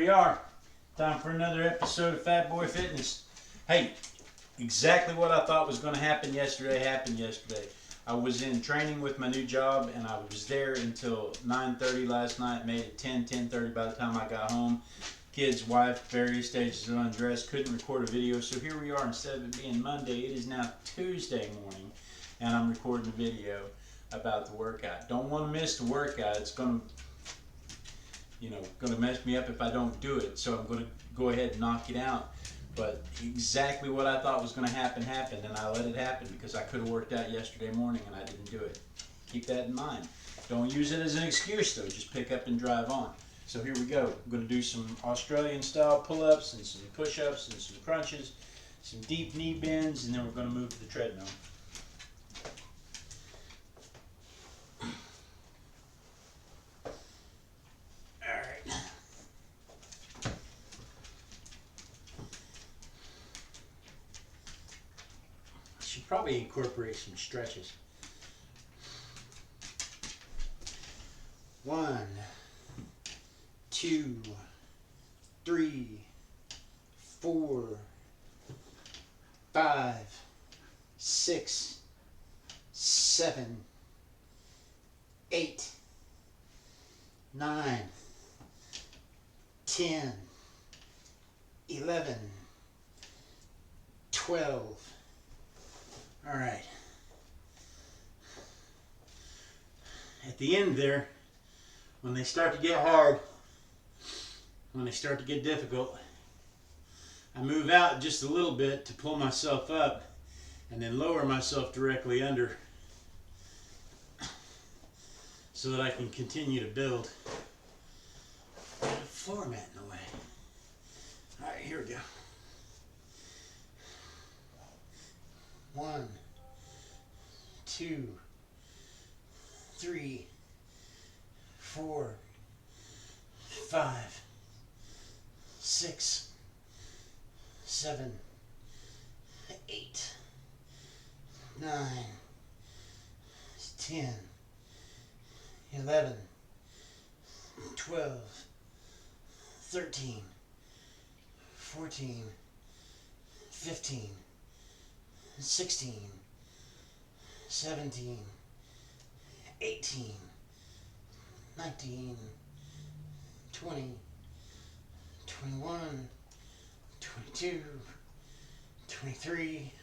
we are. Time for another episode of Fat Boy Fitness. Hey, exactly what I thought was going to happen yesterday happened yesterday. I was in training with my new job, and I was there until 9:30 last night. Made it 10:30 by the time I got home. Kids, wife, various stages of undress. Couldn't record a video, so here we are. Instead of it being Monday, it is now Tuesday morning, and I'm recording a video about the workout. Don't want to miss the workout. It's going to mess me up if I don't do it. So I'm going to go ahead and knock it out. But exactly what I thought was going to happen happened, and I let it happen because I could have worked out yesterday morning and I didn't do it. Keep that in mind. Don't use it as an excuse though. Just pick up and drive on. So here we go. I'm going to do some Australian style pull-ups and some push-ups and some crunches, some deep knee bends, and then we're going to move to the treadmill. Should probably incorporate some stretches. 1, 2, 3, 4, 5, 6, 7, 8, 9, 10, 11, 12. All right. At the end there, when they start to get hard, when they start to get difficult, I move out just a little bit to pull myself up and then lower myself directly under so that I can continue to build. The floor mat in the way. All right, here we go. 1, 2, 3, 4, 5, 6, 7, 8, 9, 10, 11, 12, 13, 14, 15, 16, 17, 18, 19, 20, 21, 22, 23,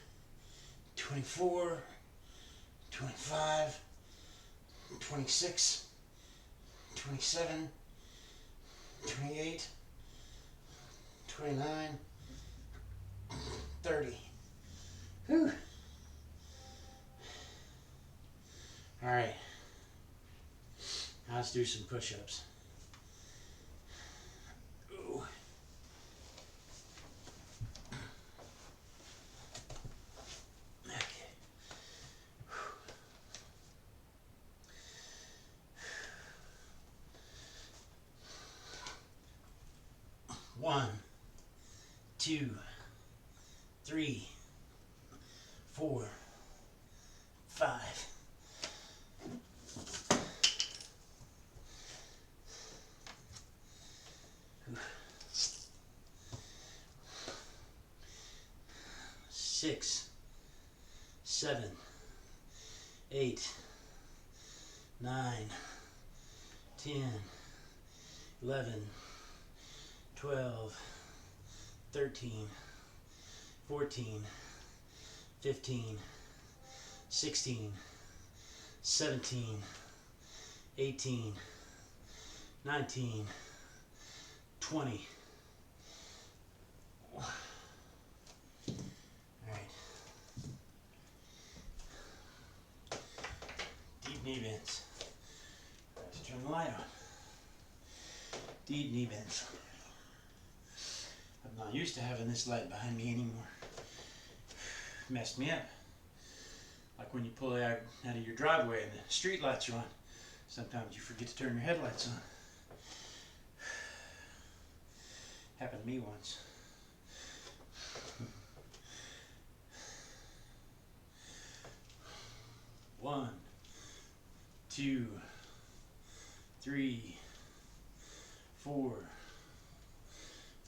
24, 25, 26, 27, 28, 29, 30. Whew. All right. Now let's do some push-ups. Ooh. Okay. 1, 2, 3, 4, 5. 6, 7, 8, 9, 10, 11, 12, 13, 14, 15, 16, 17, 18, 19, 20. Knee bends. Let's turn the light on. Deep knee bends. I'm not used to having this light behind me anymore. Messed me up. Like when you pull out of your driveway and the street lights are on. Sometimes you forget to turn your headlights on. Happened to me once. 1, 2, 3, 4,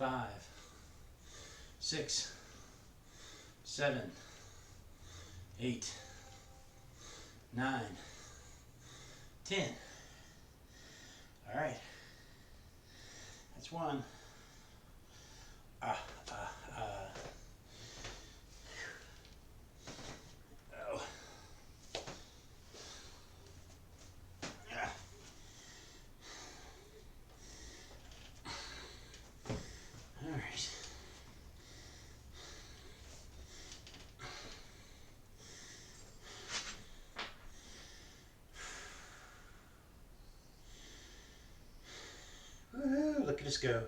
5, 6, 7, 8, 9, 10. All right. That's one. Oh. Yeah. All right. Woo, look at us go.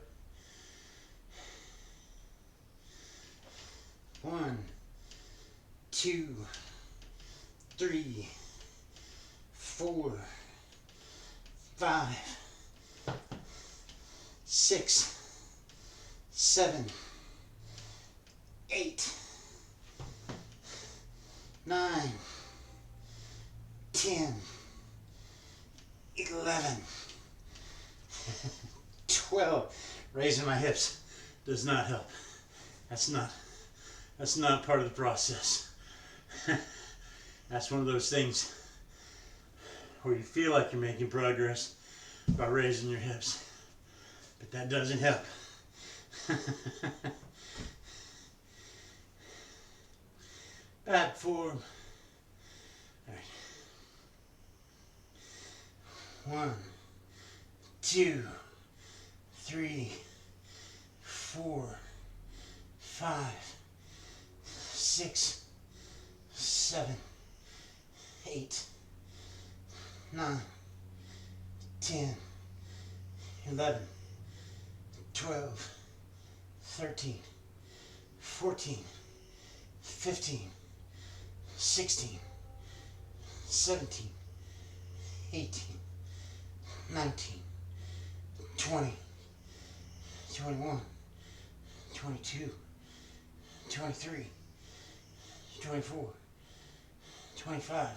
1, 2, 3, 4, 5, 6, 7, 8, 9, 10, 11, 12. Raising my hips does not help. That's not part of the process. That's one of those things where you feel like you're making progress by raising your hips, but that doesn't help. Back form. All right. 1, 2, 3, 4, 5, 6, 7, 8, 9, 10, 11, 12, 13, 14, 15, 16, 17, 18, 19, 20, 21, 22, 23, 24, 25,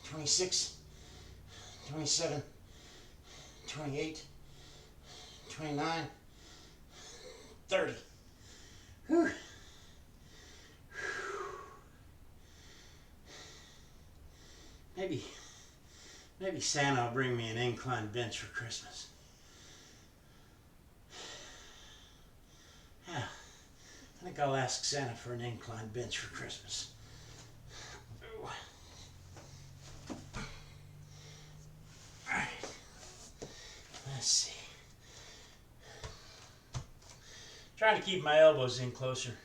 26, 27, 28, 29, 30. Whew. Maybe Santa will bring me an incline bench for Christmas. Yeah, I think I'll ask Santa for an incline bench for Christmas. Ooh. All right, let's see. Trying to keep my elbows in closer.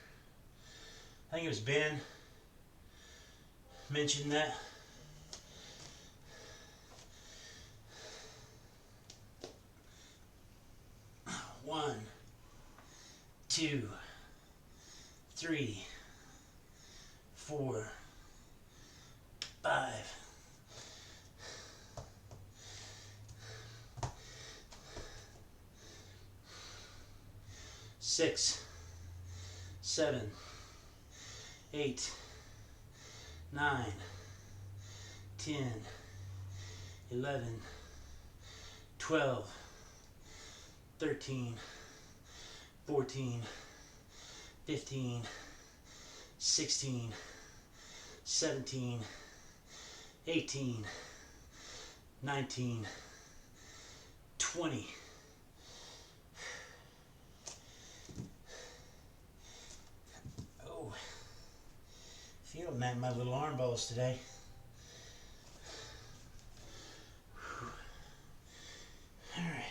I think it was Ben mentioned that. One, 2, 3, 4, 5. 6, 7, 8, 9, 10, 11, 12, 13, 14, 15, 16, 17, 18, 19, 20. Oh, feeling that in my little arm balls today. All right.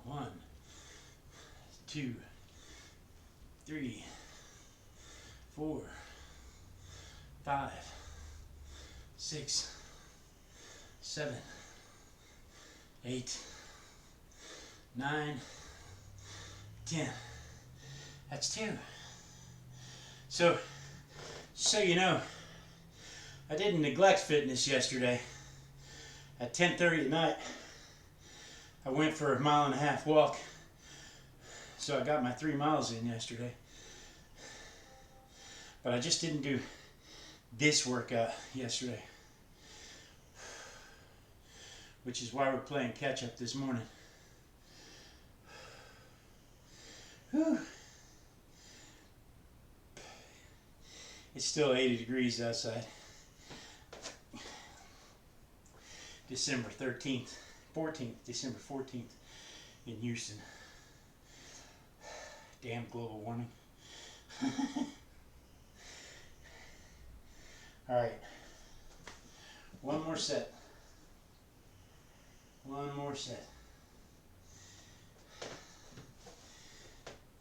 One, 2, 3, 4, 5, 6, 7, 8, 9, 10. That's 2. So you know, I didn't neglect fitness yesterday. At 10:30 at night, I went for a 1.5 mile walk, so I got my 3 miles in yesterday. But I just didn't do this workout yesterday, which is why we're playing catch up this morning. Whew. It's still 80 degrees outside. December 14th in Houston. Damn global warming. All right. One more set. One more set.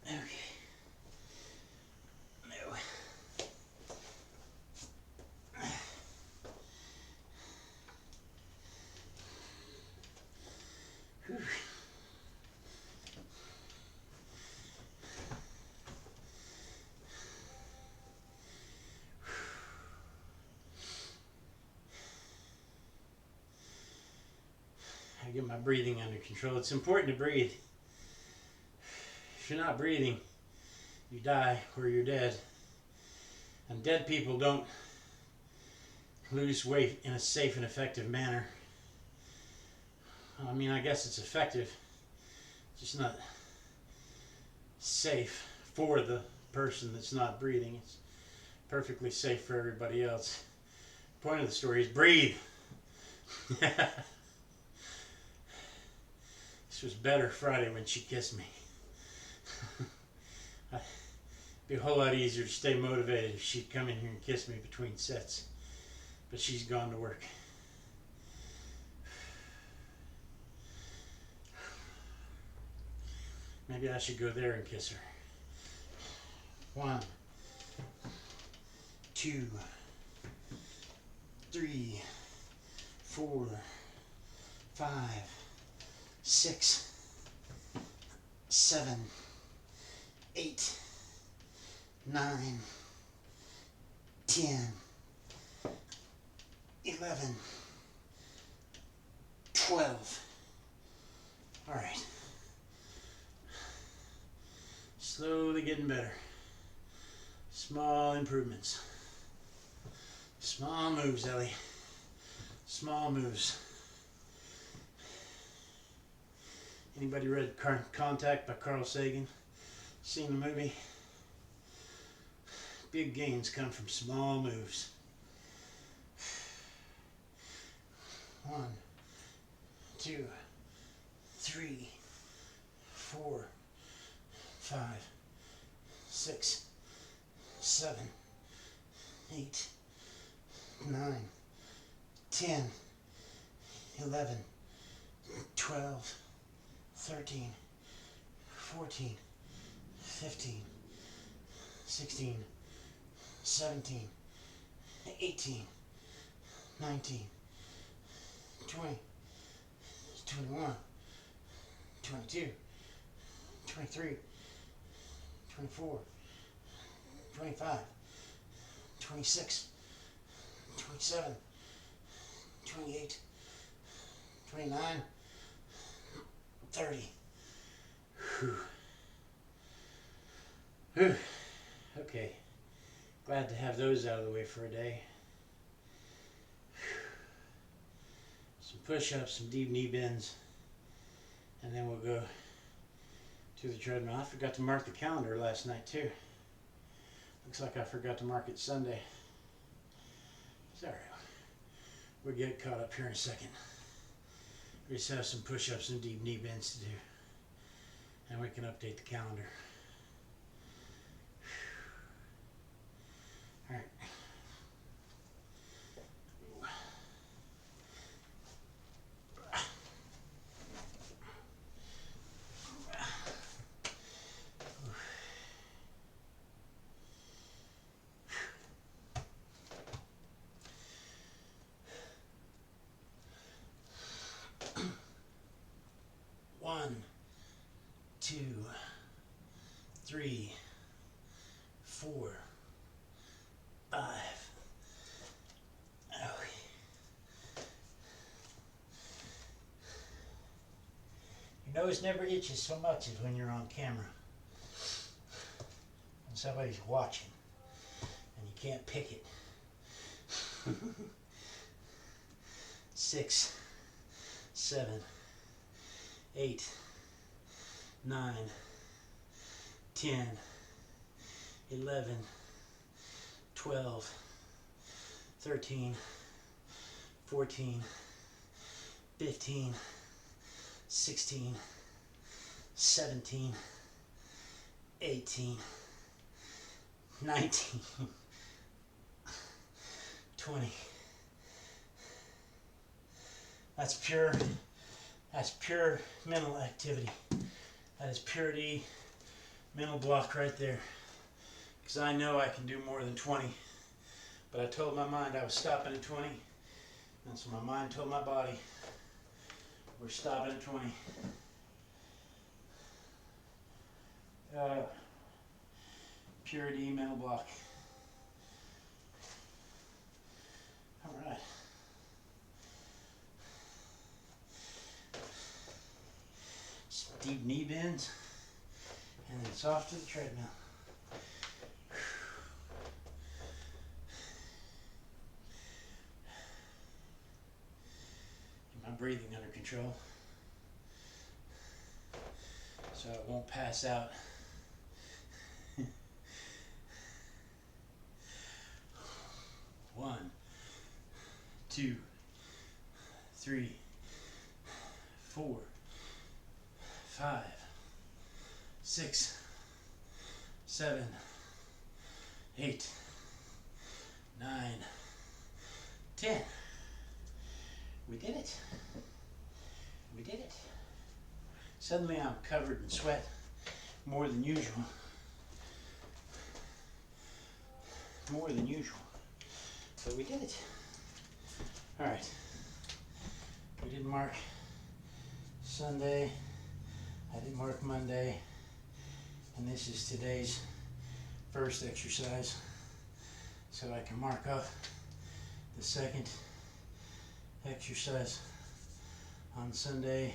Okay. No. Whew. I get my breathing under control. It's important to breathe. If you're not breathing, you die or you're dead. And dead people don't lose weight in a safe and effective manner. I mean, I guess it's effective, just not safe for the person that's not breathing. It's perfectly safe for everybody else. The point of the story is breathe. This was better Friday when she kissed me. It'd be a whole lot easier to stay motivated if she'd come in here and kiss me between sets. But she's gone to work. Maybe I should go there and kiss her. 1, 2, 3, 4, 5, 6, 7, 8, 9, 10, 11, 12. All right. Slowly getting better. Small improvements. Small moves, Ellie. Small moves. Anybody read Contact by Carl Sagan? Seen the movie? Big gains come from small moves. 1, 2, 3, 4, 5, 6, 7, 8, 9, 10, 11, 12, 13, 14, 15, 16, 17, 18, 19, 20, 21, 22, 23, 24, 25, 26, 27, 28, 29, 30. Whew. Whew. Okay. Glad to have those out of the way for a day. Some push-ups, some deep knee bends, and then we'll go to the treadmill. I forgot to mark the calendar last night too. Looks like I forgot to mark it Sunday. It's alright. We'll get caught up here in a second. We just have some push-ups and deep knee bends to do. And we can update the calendar. Alright. 1, 2, 3, 4, 5. Okay. nose never itches so much as when you're on camera. When somebody's watching and you can't pick it. 6, 7, 8, 9, 10, 11, 12, 13, 14, 15, 16, 17, 18, 19, 20. That's pure mental activity. That is pure D mental block right there. Because I know I can do more than 20. But I told my mind I was stopping at 20. And so my mind told my body, we're stopping at 20. Pure D mental block. All right. Deep knee bends, and then it's off to the treadmill. Get my breathing under control so I won't pass out. 1, 2, 3, 4, 5, 6, 7, 8, 9, 10. We did it. We did it. Suddenly I'm covered in sweat more than usual. More than usual. But we did it. Alright. We didn't mark Sunday. I didn't mark Monday. And this is today's first exercise. So I can mark off the second exercise on Sunday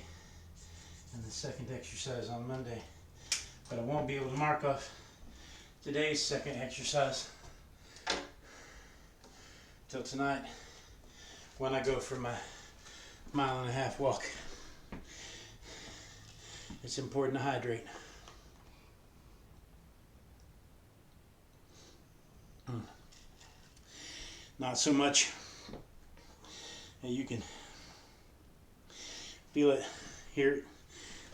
and the second exercise on Monday. But I won't be able to mark off today's second exercise till tonight when I go for my 1.5 mile walk. It's important to hydrate. Not so much that you can feel it, hear it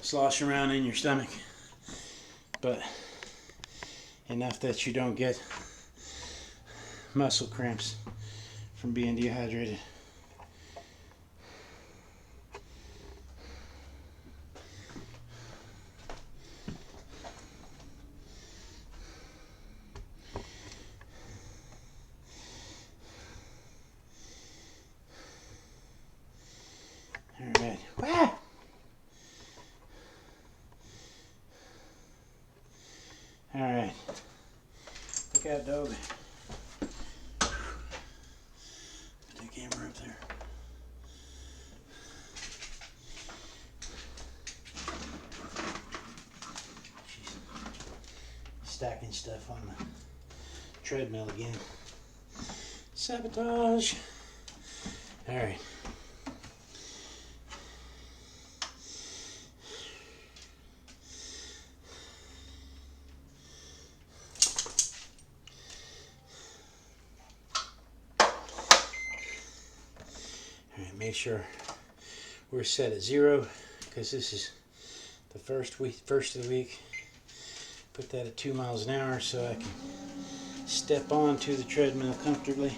slosh around in your stomach, but enough that you don't get muscle cramps from being dehydrated. Alright. Ah! Alright. Look out, dog. Put the camera up there. She's stacking stuff on the treadmill again. Sabotage. Alright. Make sure we're set at 0 because this is the first of the week. Put that at 2 miles an hour so I can step onto the treadmill comfortably.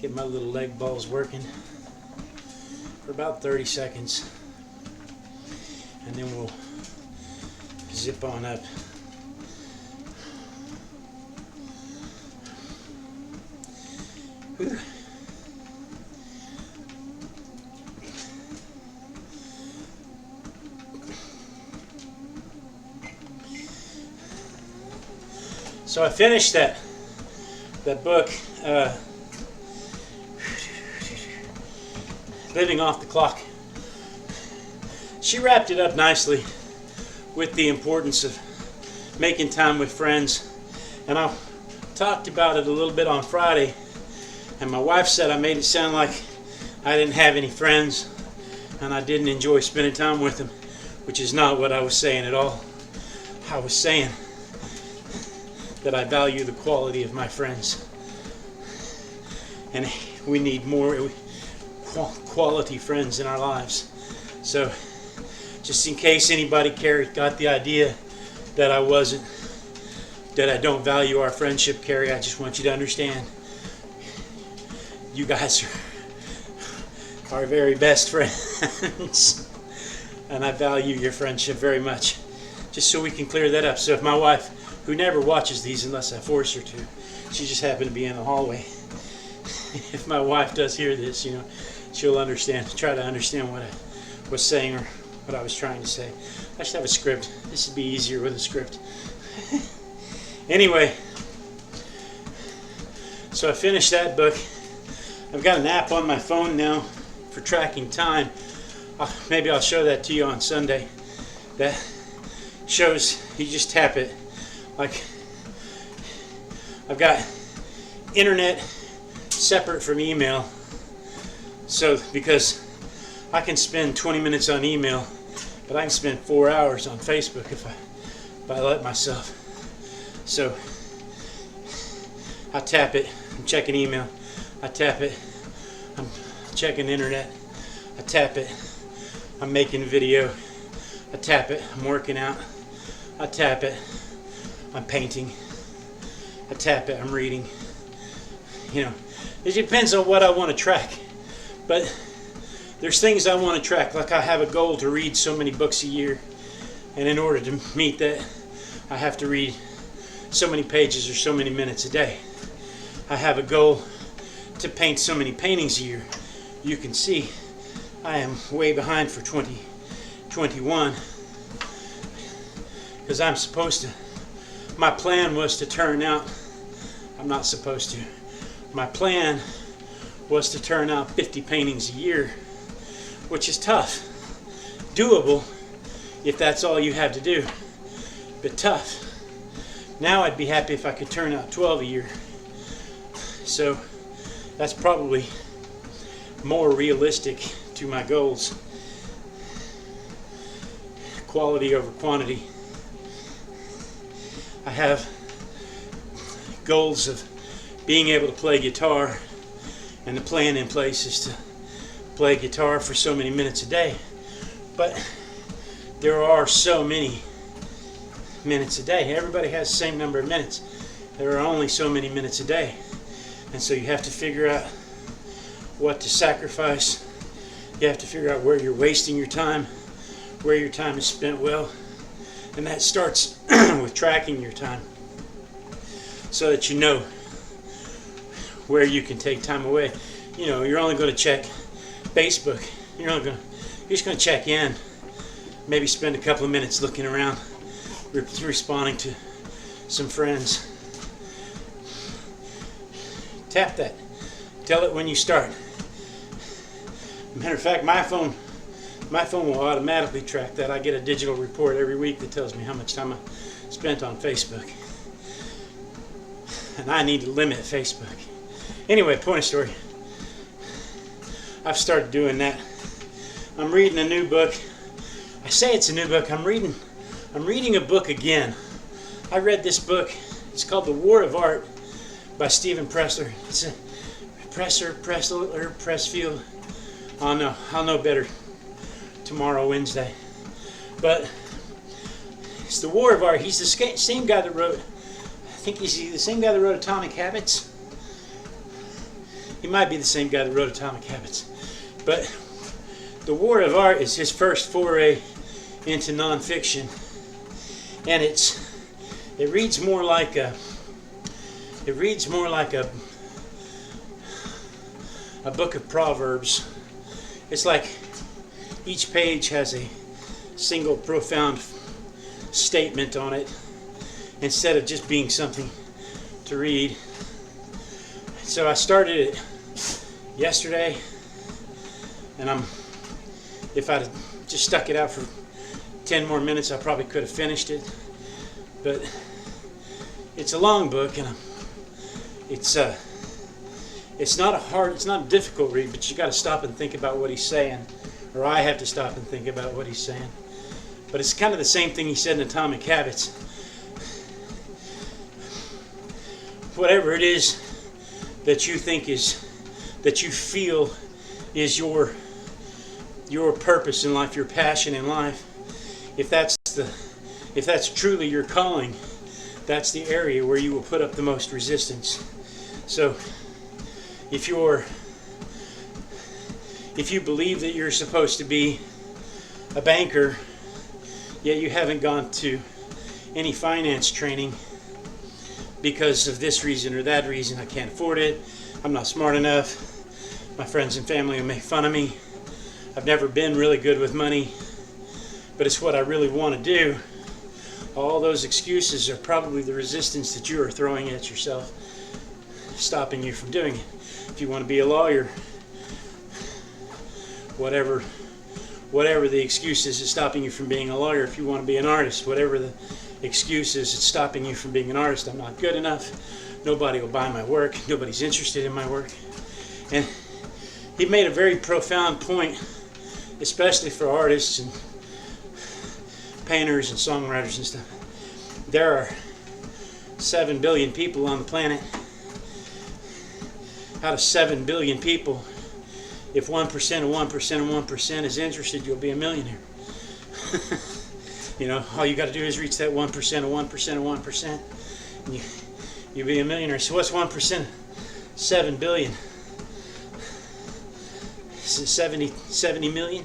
Get my little leg balls working for about 30 seconds, and then we'll zip on up. Whew. So I finished that book, Living Off the Clock. she wrapped it up nicely with the importance of making time with friends. And I talked about it a little bit on Friday, and my wife said I made it sound like I didn't have any friends and I didn't enjoy spending time with them, which is not what I was saying at all. I was saying that I value the quality of my friends, and we need more quality friends in our lives. So just in case anybody got the idea that I don't value our friendship, Carrie, I just want you to understand you guys are our very best friends, and I value your friendship very much. Just so we can clear that up. So if my wife, who never watches these unless I force her to, she just happened to be in the hallway. If my wife does hear this, she'll try to understand what I was saying or what I was trying to say. I should have a script. This would be easier with a script. Anyway, so I finished that book. I've got an app on my phone now for tracking time. Maybe I'll show that to you on Sunday. That shows, you just tap it. Like, I've got internet separate from email. So, because I can spend 20 minutes on email, but I can spend 4 hours on Facebook if I let myself. So, I tap it, I'm checking email. I tap it, I'm checking internet. I tap it, I'm making video. I tap it, I'm working out. I tap it, I'm painting. I tap it, I'm reading. It depends on what I want to track. But there's things I want to track, like I have a goal to read so many books a year. And in order to meet that, I have to read so many pages or so many minutes a day. I have a goal to paint so many paintings a year. You can see I am way behind for 2021 because I'm supposed to. My plan was to turn out, I'm not supposed to. My plan was to turn out 50 paintings a year, which is tough. Doable if that's all you have to do, but tough. Now I'd be happy if I could turn out 12 a year. So that's probably more realistic to my goals. Quality over quantity. I have goals of being able to play guitar, and the plan in place is to play guitar for so many minutes a day. But there are so many minutes a day. Everybody has the same number of minutes. There are only so many minutes a day. And so you have to figure out what to sacrifice. You have to figure out where you're wasting your time, where your time is spent well. And that starts with tracking your time so that you know where you can take time away. You're only going to check Facebook. You're just going to check in. Maybe spend a couple of minutes looking around, responding to some friends. Tap that. Tell it when you start. Matter of fact, my phone will automatically track that. I get a digital report every week that tells me how much time I spent on Facebook. And I need to limit Facebook. Anyway, point of story. I've started doing that. I'm reading a new book. I say it's a new book. I'm reading a book again. I read this book. It's called The War of Art by Stephen Pressler. It's a Pressfield. I'll know better tomorrow, Wednesday. But it's The War of Art. He's the same guy that wrote, I think he's the same guy that wrote Atomic Habits. He might be the same guy that wrote Atomic Habits. But The War of Art is his first foray into nonfiction. And it reads more like a book of Proverbs. It's like each page has a single profound statement on it instead of just being something to read. So I started it yesterday, and I'm if I'd just stuck it out for 10 more minutes, I probably could have finished it. But it's a long book, and it's not a difficult read, but you got to stop and think about what he's saying, or I have to stop and think about what he's saying. But it's kind of the same thing he said in Atomic Habits. Whatever it is that you think that you feel is your purpose in life, your passion in life, if that's truly your calling, that's the area where you will put up the most resistance. So if you believe that you're supposed to be a banker, yet you haven't gone to any finance training because of this reason or that reason, I can't afford it, I'm not smart enough, my friends and family will make fun of me, I've never been really good with money, but it's what I really want to do, all those excuses are probably the resistance that you are throwing at yourself, stopping you from doing it. If you want to be a lawyer, whatever the excuse is, it's stopping you from being a lawyer. If you want to be an artist, whatever the excuse is, it's stopping you from being an artist. I'm not good enough. Nobody will buy my work. Nobody's interested in my work. And he made a very profound point, especially for artists and painters and songwriters and stuff. There are 7 billion people on the planet. Out of 7 billion people, if 1% of 1% of 1% is interested, you'll be a millionaire. You know, all you got to do is reach that 1% of 1% of 1%, and you'll be a millionaire. So what's 1%? 7 billion. Is it 70 million?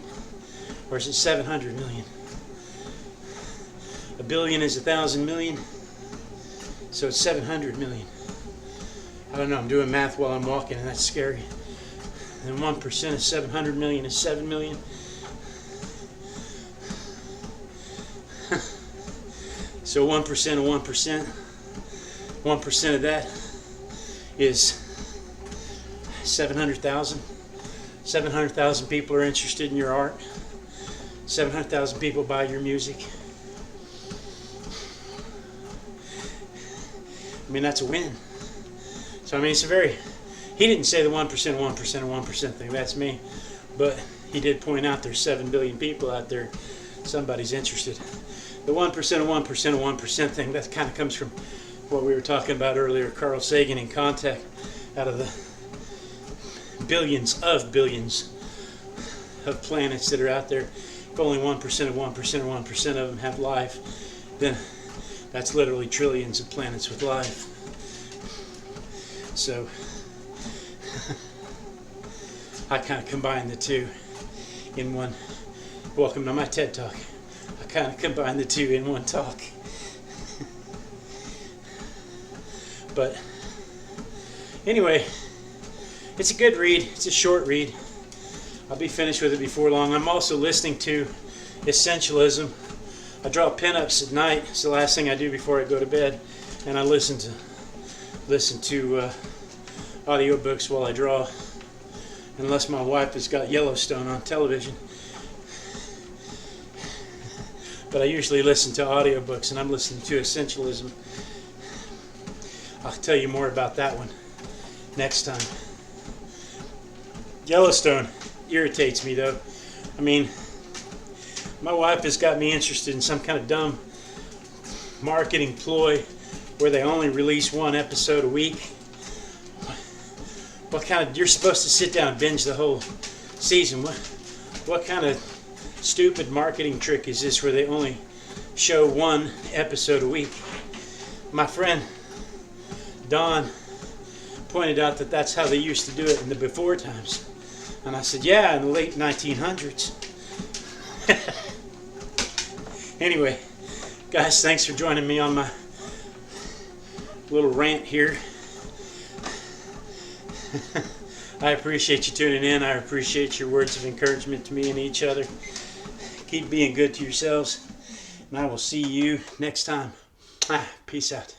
Or is it 700 million? A billion is 1,000 million. So it's 700 million. I don't know, I'm doing math while I'm walking, and that's scary. And 1% of 700 million is 7 million. So 1% of 1%, 1% of that is 700,000. 700,000 people are interested in your art. 700,000 people buy your music. I mean, that's a win. So, I mean, he didn't say the 1% of 1% of 1% thing, that's me. But he did point out there's 7 billion people out there. Somebody's interested. The 1% of 1% of 1% thing, that kind of comes from what we were talking about earlier, Carl Sagan in Contact, out of the billions of planets that are out there. If only 1% of 1% of 1% of them have life, then that's literally trillions of planets with life. So I kind of combine the two in one. Welcome to my TED Talk. I kind of combine the two in one talk. But anyway, it's a good read. It's a short read. I'll be finished with it before long. I'm also listening to Essentialism. I draw pinups at night. It's the last thing I do before I go to bed, and I listen to audiobooks while I draw, unless my wife has got Yellowstone on television. But I usually listen to audiobooks, and I'm listening to Essentialism. I'll tell you more about that one next time. Yellowstone irritates me, though. I mean, my wife has got me interested in some kind of dumb marketing ploy where they only release one episode a week. You're supposed to sit down and binge the whole season. What kind of stupid marketing trick is this where they only show one episode a week? My friend Don pointed out that that's how they used to do it in the before times. And I said, yeah, in the late 1900s. Anyway, guys, thanks for joining me on my little rant here. I appreciate you tuning in. I appreciate your words of encouragement to me and each other. Keep being good to yourselves, and I will see you next time. Peace out.